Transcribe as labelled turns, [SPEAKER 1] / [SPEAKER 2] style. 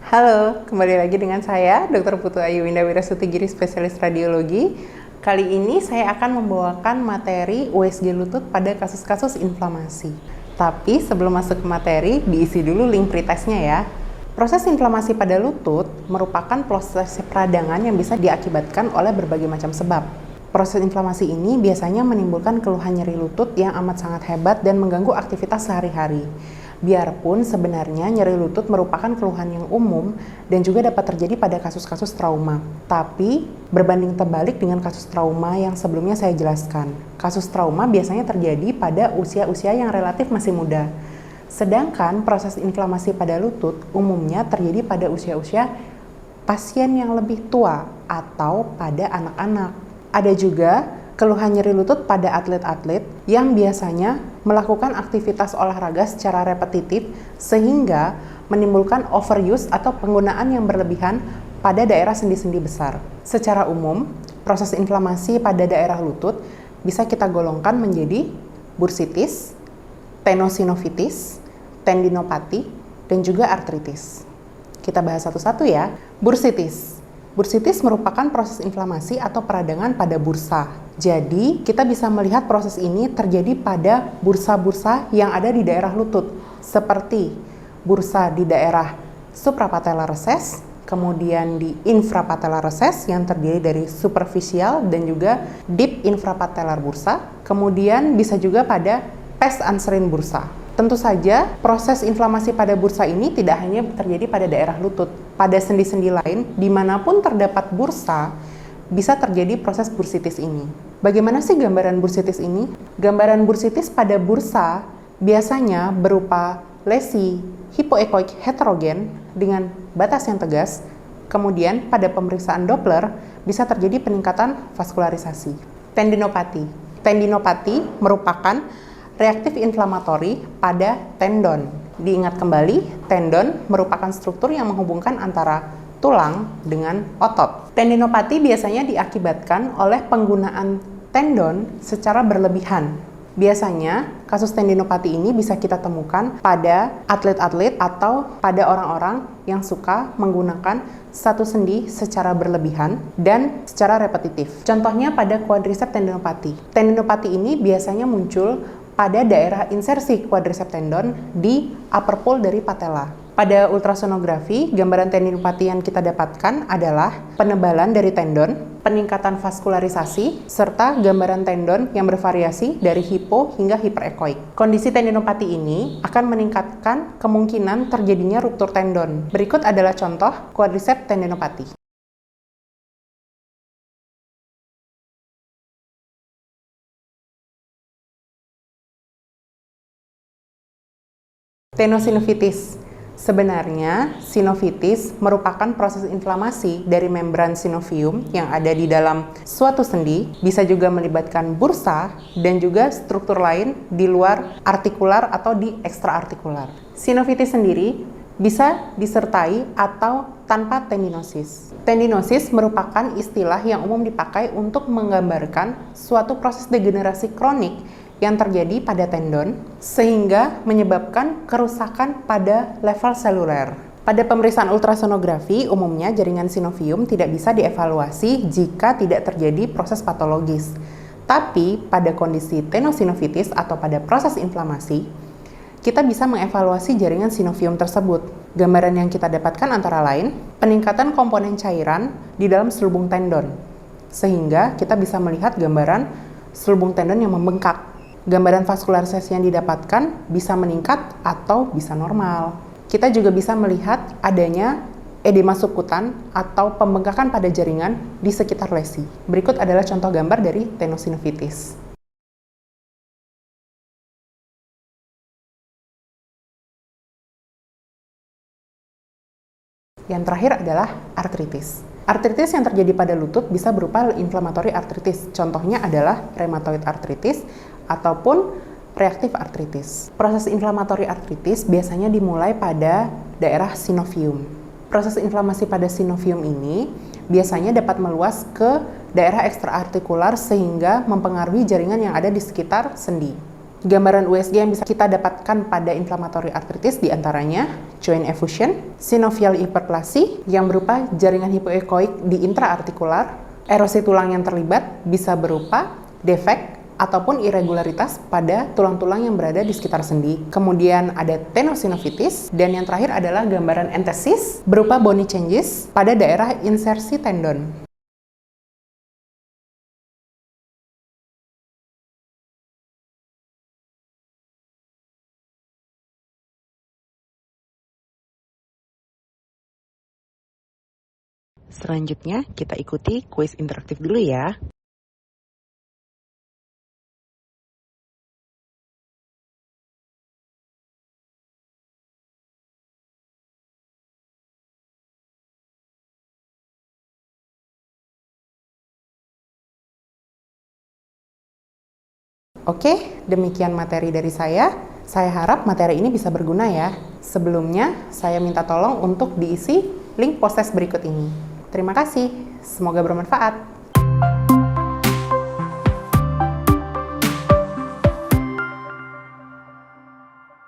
[SPEAKER 1] Halo, kembali lagi dengan saya, Dr. Putu Ayu Winda Wirasutigiri, spesialis radiologi. Kali ini saya akan membawakan materi USG lutut pada kasus-kasus inflamasi. Tapi sebelum masuk ke materi, diisi dulu link pretestnya ya. Proses inflamasi pada lutut merupakan proses peradangan yang bisa diakibatkan oleh berbagai macam sebab. Proses inflamasi ini biasanya menimbulkan keluhan nyeri lutut yang amat sangat hebat dan mengganggu aktivitas sehari-hari. Biarpun sebenarnya nyeri lutut merupakan keluhan yang umum dan juga dapat terjadi pada kasus-kasus trauma. Tapi berbanding terbalik dengan kasus trauma yang sebelumnya saya jelaskan. Kasus trauma biasanya terjadi pada usia-usia yang relatif masih muda. Sedangkan proses inflamasi pada lutut umumnya terjadi pada usia-usia pasien yang lebih tua atau pada anak-anak. Ada juga keluhan nyeri lutut pada atlet-atlet yang biasanya melakukan aktivitas olahraga secara repetitif sehingga menimbulkan overuse atau penggunaan yang berlebihan pada daerah sendi-sendi besar. Secara umum, proses inflamasi pada daerah lutut bisa kita golongkan menjadi bursitis, tenosinovitis, tendinopati, dan juga artritis. Kita bahas satu-satu ya. Bursitis. Bursitis merupakan proses inflamasi atau peradangan pada bursa. Jadi, kita bisa melihat proses ini terjadi pada bursa-bursa yang ada di daerah lutut, seperti bursa di daerah suprapatellar recess, kemudian di infrapatellar recess yang terdiri dari superficial dan juga deep infrapatellar bursa, kemudian bisa juga pada pes anserin bursa. Tentu saja, proses inflamasi pada bursa ini tidak hanya terjadi pada daerah lutut. Pada sendi-sendi lain, dimanapun terdapat bursa, bisa terjadi proses bursitis ini. Bagaimana sih gambaran bursitis ini? Gambaran bursitis pada bursa biasanya berupa lesi hipoekoik heterogen dengan batas yang tegas. Kemudian, pada pemeriksaan Doppler, bisa terjadi peningkatan vaskularisasi. Tendinopati. Tendinopati merupakan reaktif inflamatori pada tendon. Diingat kembali, tendon merupakan struktur yang menghubungkan antara tulang dengan otot. Tendinopati biasanya diakibatkan oleh penggunaan tendon secara berlebihan. Biasanya, kasus tendinopati ini bisa kita temukan pada atlet-atlet atau pada orang-orang yang suka menggunakan satu sendi secara berlebihan dan secara repetitif. Contohnya pada quadricep tendinopati. Tendinopati ini biasanya muncul pada daerah insersi quadricep tendon di upper pole dari patella. Pada ultrasonografi, gambaran tendinopati yang kita dapatkan adalah penebalan dari tendon, peningkatan vaskularisasi, serta gambaran tendon yang bervariasi dari hipo hingga hiperekoik. Kondisi tendinopati ini akan meningkatkan kemungkinan terjadinya ruptur tendon. Berikut adalah contoh quadricep tendinopati. Tenosinovitis. Sebenarnya, sinovitis merupakan proses inflamasi dari membran sinovium yang ada di dalam suatu sendi, bisa juga melibatkan bursa dan juga struktur lain di luar artikular atau di ekstraartikular. Sinovitis sendiri bisa disertai atau tanpa tendinosis. Tendinosis merupakan istilah yang umum dipakai untuk menggambarkan suatu proses degenerasi kronik yang terjadi pada tendon sehingga menyebabkan kerusakan pada level seluler. Pada pemeriksaan ultrasonografi, umumnya jaringan sinovium tidak bisa dievaluasi jika tidak terjadi proses patologis. Tapi pada kondisi tenosinovitis atau pada proses inflamasi, kita bisa mengevaluasi jaringan sinovium tersebut. Gambaran yang kita dapatkan antara lain peningkatan komponen cairan di dalam selubung tendon, sehingga kita bisa melihat gambaran selubung tendon yang membengkak. Gambaran vaskularisasi yang didapatkan bisa meningkat atau bisa normal. Kita juga bisa melihat adanya edema subkutan atau pembengkakan pada jaringan di sekitar lesi. Berikut adalah contoh gambar dari tenosinovitis. Yang terakhir adalah artritis. Artritis yang terjadi pada lutut bisa berupa inflammatory artritis. Contohnya adalah rheumatoid arthritis ataupun reaktif artritis. Proses inflammatory artritis biasanya dimulai pada daerah sinovium. Proses inflamasi pada sinovium ini biasanya dapat meluas ke daerah ekstraartikular sehingga mempengaruhi jaringan yang ada di sekitar sendi. Gambaran USG yang bisa kita dapatkan pada inflammatory arthritis diantaranya joint effusion, synovial hyperplasia yang berupa jaringan hipoekoik di intraartikular, erosi tulang yang terlibat bisa berupa defek ataupun irregularitas pada tulang-tulang yang berada di sekitar sendi. Kemudian ada tenosynovitis, dan yang terakhir adalah gambaran enthesis berupa bony changes pada daerah insersi tendon. Selanjutnya, kita ikuti kuis interaktif dulu ya. Oke, demikian materi dari saya. Saya harap materi ini bisa berguna ya. Sebelumnya, saya minta tolong untuk diisi link post-test berikut ini. Terima kasih, semoga bermanfaat.